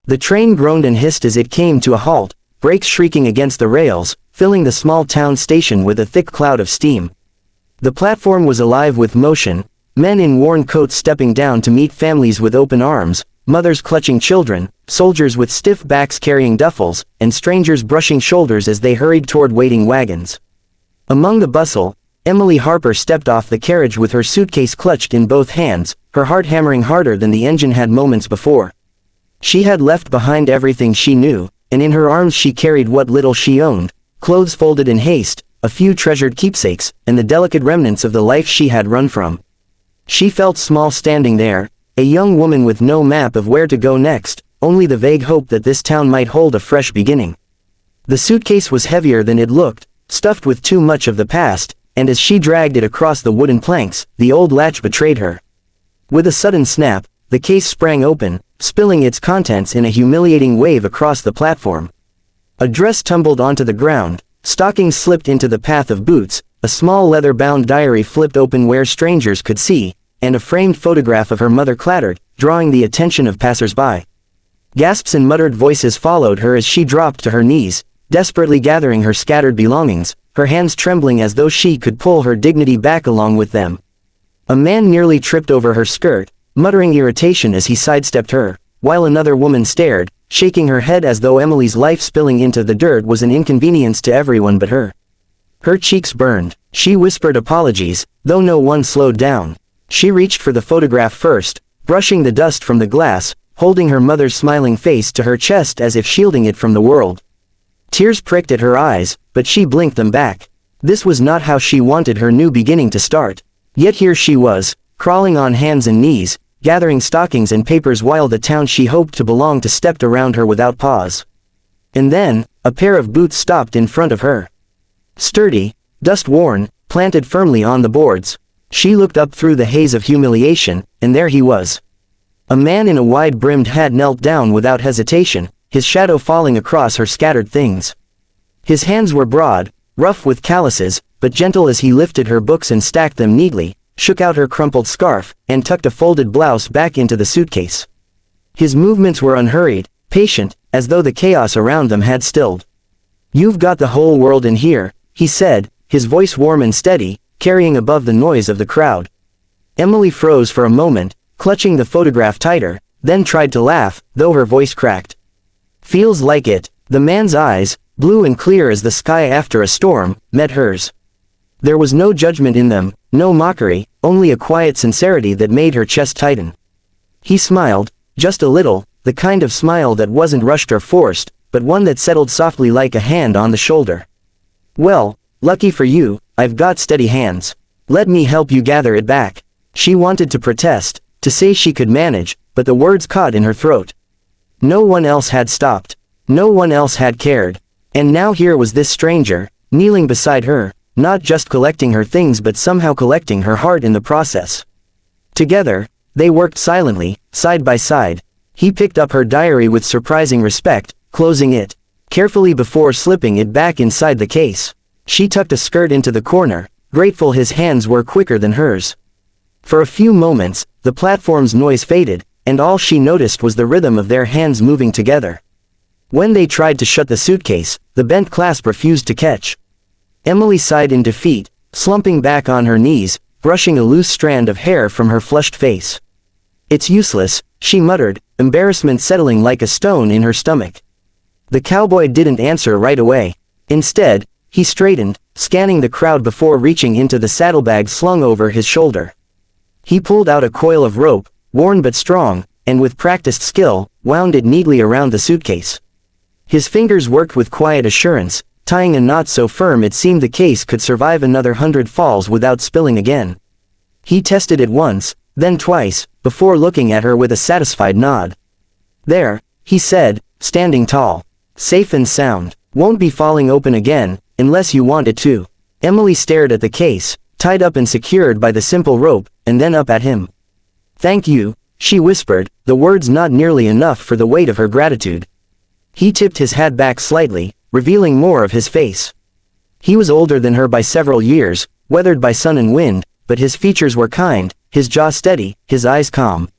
The train groaned and hissed as it came to a halt, brakes shrieking against the rails, filling the small town station with a thick cloud of steam. The platform was alive with motion, men in worn coats stepping down to meet families with open arms, mothers clutching children, soldiers with stiff backs carrying duffels, and strangers brushing shoulders as they hurried toward waiting wagons. Among the bustle, Emily Harper stepped off the carriage with her suitcase clutched in both hands, her heart hammering harder than the engine had moments before. She had left behind everything she knew, and in her arms she carried what little she owned, clothes folded in haste, a few treasured keepsakes, and the delicate remnants of the life she had run from. She felt small standing there, a young woman with no map of where to go next, only the vague hope that this town might hold a fresh beginning. The suitcase was heavier than it looked, stuffed with too much of the past, and as she dragged it across the wooden planks, the old latch betrayed her. With a sudden snap, the case sprang open, spilling its contents in a humiliating wave across the platform. A dress tumbled onto the ground, stockings slipped into the path of boots, a small leather-bound diary flipped open where strangers could see, and a framed photograph of her mother clattered, drawing the attention of passers-by. Gasps and muttered voices followed her as she dropped to her knees, desperately gathering her scattered belongings, her hands trembling as though she could pull her dignity back along with them. A man nearly tripped over her skirt, muttering irritation as he sidestepped her, while another woman stared, shaking her head as though Emily's life spilling into the dirt was an inconvenience to everyone but her. Her cheeks burned. She whispered apologies, though no one slowed down. She reached for the photograph first, brushing the dust from the glass, holding her mother's smiling face to her chest as if shielding it from the world. Tears pricked at her eyes, but she blinked them back. This was not how she wanted her new beginning to start. Yet here she was, crawling on hands and knees, gathering stockings and papers while the town she hoped to belong to stepped around her without pause. And then, a pair of boots stopped in front of her. Sturdy, dust-worn, planted firmly on the boards. She looked up through the haze of humiliation, and there he was. A man in a wide-brimmed hat knelt down without hesitation, his shadow falling across her scattered things. His hands were broad, rough with calluses, but gentle as he lifted her books and stacked them neatly, shook out her crumpled scarf, and tucked a folded blouse back into the suitcase. His movements were unhurried, patient, as though the chaos around them had stilled. "You've got the whole world in here," he said, his voice warm and steady, carrying above the noise of the crowd. Emily froze for a moment, clutching the photograph tighter, then tried to laugh, though her voice cracked. "Feels like it." The man's eyes, blue and clear as the sky after a storm, met hers. There was no judgment in them, no mockery, only a quiet sincerity that made her chest tighten. He smiled, just a little, the kind of smile that wasn't rushed or forced, but one that settled softly like a hand on the shoulder. "Well, lucky for you, I've got steady hands. Let me help you gather it back." She wanted to protest, to say she could manage, but the words caught in her throat. No one else had stopped. No one else had cared. And now here was this stranger, kneeling beside her, not just collecting her things but somehow collecting her heart in the process. Together, they worked silently, side by side. He picked up her diary with surprising respect, closing it carefully before slipping it back inside the case. She tucked a skirt into the corner, grateful his hands were quicker than hers. For a few moments, the platform's noise faded, and all she noticed was the rhythm of their hands moving together. When they tried to shut the suitcase, the bent clasp refused to catch. Emily sighed in defeat, slumping back on her knees, brushing a loose strand of hair from her flushed face. "It's useless," she muttered, embarrassment settling like a stone in her stomach. The cowboy didn't answer right away. Instead, he straightened, scanning the crowd before reaching into the saddlebag slung over his shoulder. He pulled out a coil of rope, worn but strong, and with practiced skill, wound it neatly around the suitcase. His fingers worked with quiet assurance, tying a knot so firm it seemed the case could survive another 100 falls without spilling again. He tested it once, then twice, before looking at her with a satisfied nod. "There," he said, standing tall. "Safe and sound. Won't be falling open again, unless you want it to." Emily stared at the case, tied up and secured by the simple rope, and then up at him. "Thank you," she whispered, the words not nearly enough for the weight of her gratitude. He tipped his hat back slightly, revealing more of his face. He was older than her by several years, weathered by sun and wind, but his features were kind, his jaw steady, his eyes calm.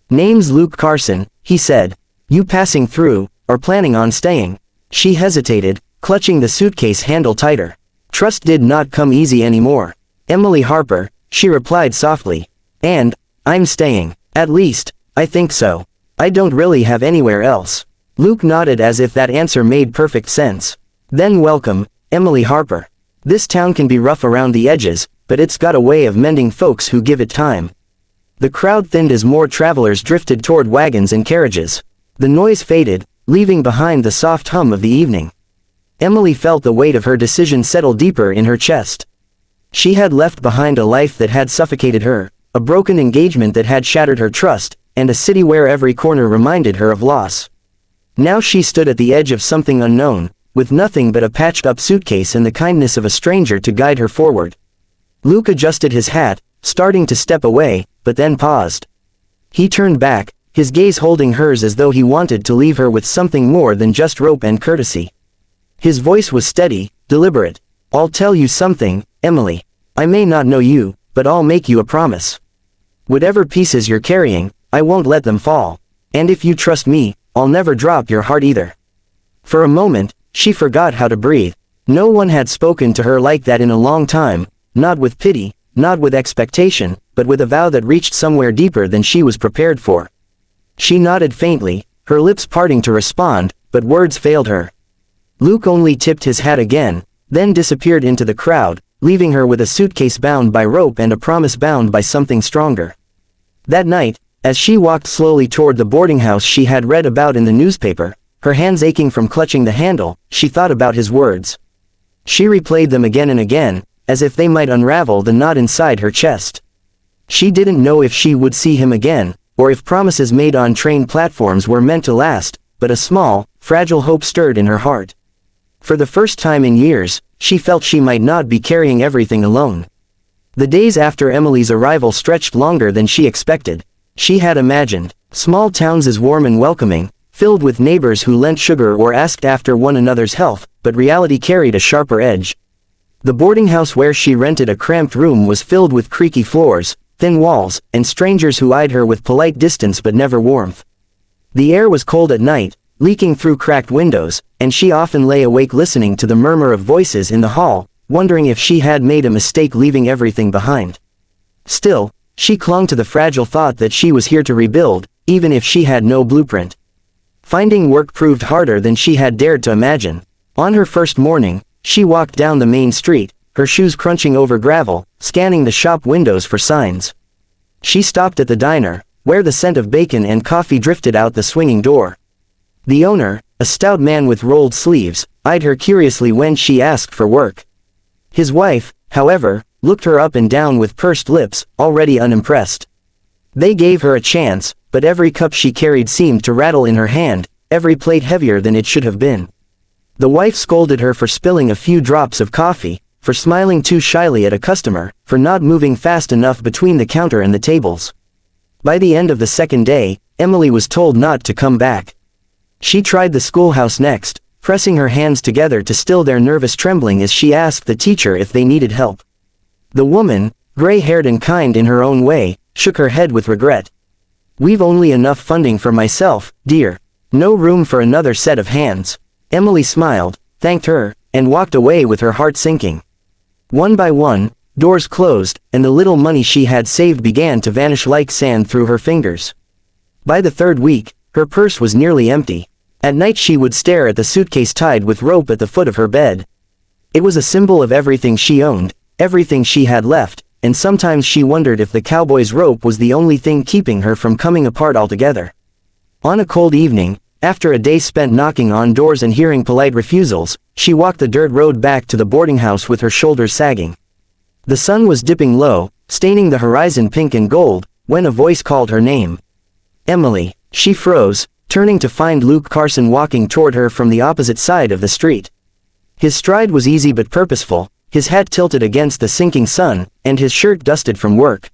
"Name's Luke Carson," he said. You passing through, or planning on staying? She hesitated, clutching the suitcase handle tighter. Trust did not come easy anymore. Emily Harper, she replied softly. And, I'm staying. At least, I think so. I don't really have anywhere else. Luke nodded as if that answer made perfect sense. Then welcome, Emily Harper. This town can be rough around the edges, but it's got a way of mending folks who give it time. The crowd thinned as more travelers drifted toward wagons and carriages. The noise faded, leaving behind the soft hum of the evening. Emily felt the weight of her decision settle deeper in her chest. She had left behind a life that had suffocated her, a broken engagement that had shattered her trust, and a city where every corner reminded her of loss. Now she stood at the edge of something unknown, with nothing but a patched-up suitcase and the kindness of a stranger to guide her forward. Luke adjusted his hat, starting to step away, but then paused. He turned back, his gaze holding hers as though he wanted to leave her with something more than just rope and courtesy. His voice was steady, deliberate. I'll tell you something, Emily. I may not know you, but I'll make you a promise. Whatever pieces you're carrying, I won't let them fall. And if you trust me, I'll never drop your heart either. For a moment, she forgot how to breathe. No one had spoken to her like that in a long time, not with pity, not with expectation, but with a vow that reached somewhere deeper than she was prepared for. She nodded faintly, her lips parting to respond, but words failed her. Luke only tipped his hat again, then disappeared into the crowd, leaving her with a suitcase bound by rope and a promise bound by something stronger. That night, as she walked slowly toward the boarding house she had read about in the newspaper, her hands aching from clutching the handle, she thought about his words. She replayed them again and again, as if they might unravel the knot inside her chest. She didn't know if she would see him again, or if promises made on train platforms were meant to last, but a small, fragile hope stirred in her heart. For the first time in years, she felt she might not be carrying everything alone. The days after Emily's arrival stretched longer than she expected. She had imagined small towns as warm and welcoming, filled with neighbors who lent sugar or asked after one another's health, but reality carried a sharper edge. The boarding house where she rented a cramped room was filled with creaky floors, thin walls, and strangers who eyed her with polite distance but never warmth. The air was cold at night, leaking through cracked windows, and she often lay awake listening to the murmur of voices in the hall, wondering if she had made a mistake leaving everything behind. Still, she clung to the fragile thought that she was here to rebuild, even if she had no blueprint. Finding work proved harder than she had dared to imagine. On her first morning, she walked down the main street, her shoes crunching over gravel, scanning the shop windows for signs. She stopped at the diner, where the scent of bacon and coffee drifted out the swinging door. The owner, a stout man with rolled sleeves, eyed her curiously when she asked for work. His wife, however, looked her up and down with pursed lips, already unimpressed. They gave her a chance, but every cup she carried seemed to rattle in her hand, every plate heavier than it should have been. The wife scolded her for spilling a few drops of coffee, for smiling too shyly at a customer, for not moving fast enough between the counter and the tables. By the end of the second day, Emily was told not to come back. She tried the schoolhouse next, pressing her hands together to still their nervous trembling as she asked the teacher if they needed help. The woman, gray-haired and kind in her own way, shook her head with regret. "We've only enough funding for myself, dear. No room for another set of hands." Emily smiled, thanked her, and walked away with her heart sinking. One by one, doors closed, and the little money she had saved began to vanish like sand through her fingers. By the third week, her purse was nearly empty. At night she would stare at the suitcase tied with rope at the foot of her bed. It was a symbol of everything she owned, everything she had left, and sometimes she wondered if the cowboy's rope was the only thing keeping her from coming apart altogether. On a cold evening, after a day spent knocking on doors and hearing polite refusals, she walked the dirt road back to the boarding house with her shoulders sagging. The sun was dipping low, staining the horizon pink and gold, when a voice called her name. Emily. She froze, turning to find Luke Carson walking toward her from the opposite side of the street. His stride was easy but purposeful, his hat tilted against the sinking sun, and his shirt dusted from work.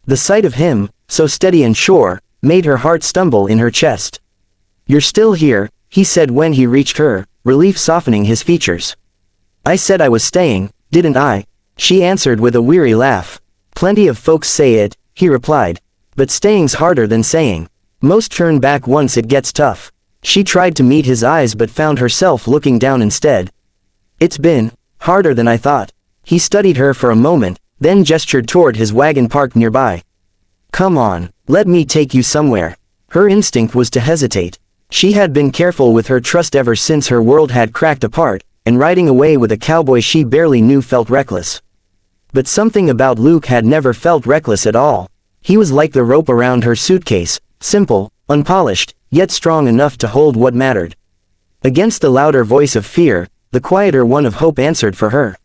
The sight of him, so steady and sure, made her heart stumble in her chest. "You're still here," he said when he reached her, relief softening his features. "I said I was staying, didn't I?" She answered with a weary laugh. "Plenty of folks say it," he replied. "But staying's harder than saying." Most turn back once it gets tough. She tried to meet his eyes but found herself looking down instead. It's been harder than I thought. He studied her for a moment, then gestured toward his wagon parked nearby. Come on, let me take you somewhere. Her instinct was to hesitate. She had been careful with her trust ever since her world had cracked apart, and riding away with a cowboy she barely knew felt reckless. But something about Luke had never felt reckless at all. He was like the rope around her suitcase, simple, unpolished, yet strong enough to hold what mattered. Against the louder voice of fear, the quieter one of hope answered for her.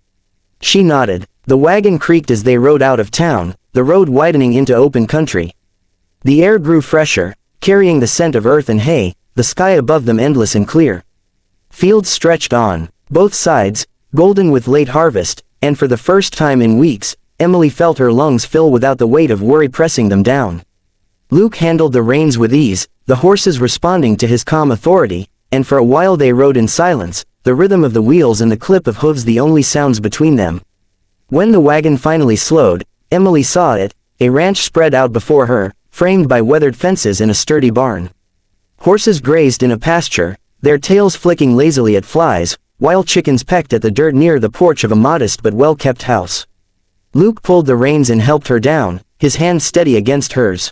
She nodded. The wagon creaked as they rode out of town, the road widening into open country. The air grew fresher, carrying the scent of earth and hay, the sky above them endless and clear. Fields stretched on both sides, golden with late harvest, and for the first time in weeks, Emily felt her lungs fill without the weight of worry pressing them down. Luke handled the reins with ease, the horses responding to his calm authority, and for a while they rode in silence, the rhythm of the wheels and the clip of hooves the only sounds between them. When the wagon finally slowed, Emily saw it, a ranch spread out before her, framed by weathered fences and a sturdy barn. Horses grazed in a pasture, their tails flicking lazily at flies, while chickens pecked at the dirt near the porch of a modest but well-kept house. Luke pulled the reins and helped her down, his hand steady against hers.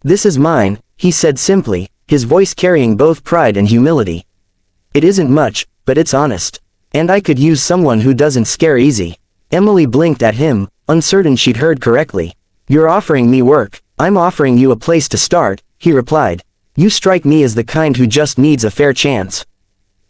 This is mine, he said simply, his voice carrying both pride and humility. It isn't much, but it's honest. And I could use someone who doesn't scare easy. Emily blinked at him, uncertain she'd heard correctly. You're offering me work. I'm offering you a place to start, he replied. You strike me as the kind who just needs a fair chance.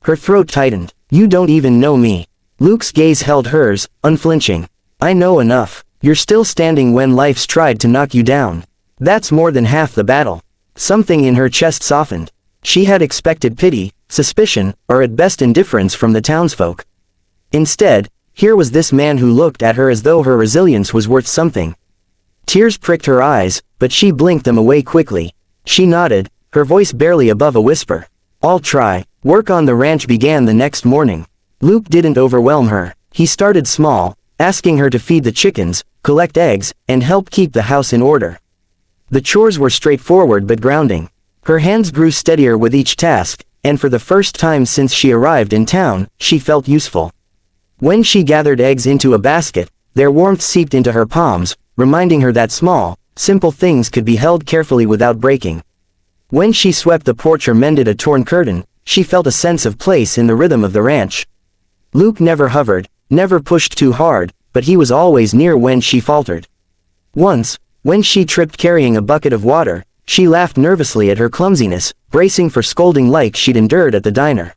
Her throat tightened. You don't even know me. Luke's gaze held hers, unflinching. I know enough. You're still standing when life's tried to knock you down. That's more than half the battle. Something in her chest softened. She had expected pity, suspicion, or at best indifference from the townsfolk. Instead, here was this man who looked at her as though her resilience was worth something. Tears pricked her eyes, but she blinked them away quickly. She nodded, her voice barely above a whisper. I'll try. Work on the ranch began the next morning. Luke didn't overwhelm her. He started small, asking her to feed the chickens, collect eggs, and help keep the house in order. The chores were straightforward but grounding. Her hands grew steadier with each task, and for the first time since she arrived in town, she felt useful. When she gathered eggs into a basket, their warmth seeped into her palms, reminding her that small, simple things could be held carefully without breaking. When she swept the porch or mended a torn curtain, she felt a sense of place in the rhythm of the ranch. Luke never hovered, never pushed too hard, but he was always near when she faltered. Once, when she tripped carrying a bucket of water, she laughed nervously at her clumsiness, bracing for scolding like she'd endured at the diner.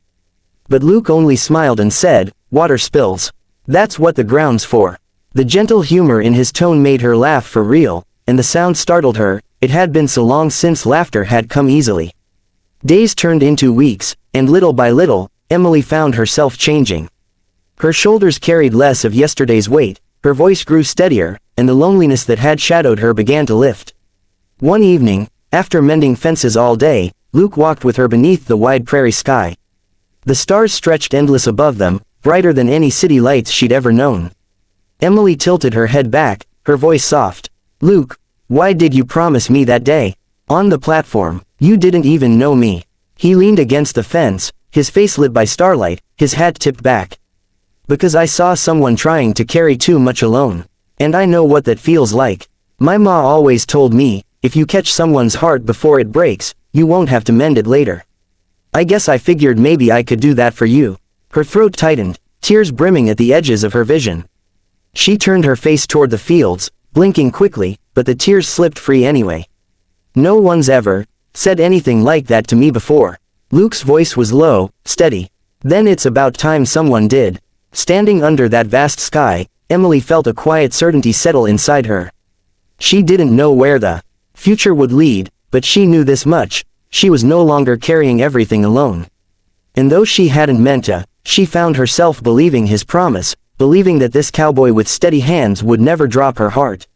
But Luke only smiled and said, "Water spills. That's what the ground's for." The gentle humor in his tone made her laugh for real, and the sound startled her. It had been so long since laughter had come easily. Days turned into weeks, and little by little, Emily found herself changing. Her shoulders carried less of yesterday's weight, her voice grew steadier, and the loneliness that had shadowed her began to lift. One evening, after mending fences all day, Luke walked with her beneath the wide prairie sky. The stars stretched endless above them, brighter than any city lights she'd ever known. Emily tilted her head back, her voice soft. Luke, why did you promise me that day? On the platform, you didn't even know me. He leaned against the fence, his face lit by starlight, his hat tipped back. Because I saw someone trying to carry too much alone. And I know what that feels like. My ma always told me, if you catch someone's heart before it breaks, you won't have to mend it later. I guess I figured maybe I could do that for you. Her throat tightened, tears brimming at the edges of her vision. She turned her face toward the fields, blinking quickly, but the tears slipped free anyway. No one's ever said anything like that to me before. Luke's voice was low, steady. Then it's about time someone did. Standing under that vast sky, Emily felt a quiet certainty settle inside her. She didn't know where the future would lead, but she knew this much: she was no longer carrying everything alone. And though she hadn't meant to, she found herself believing his promise, believing that this cowboy with steady hands would never drop her heart.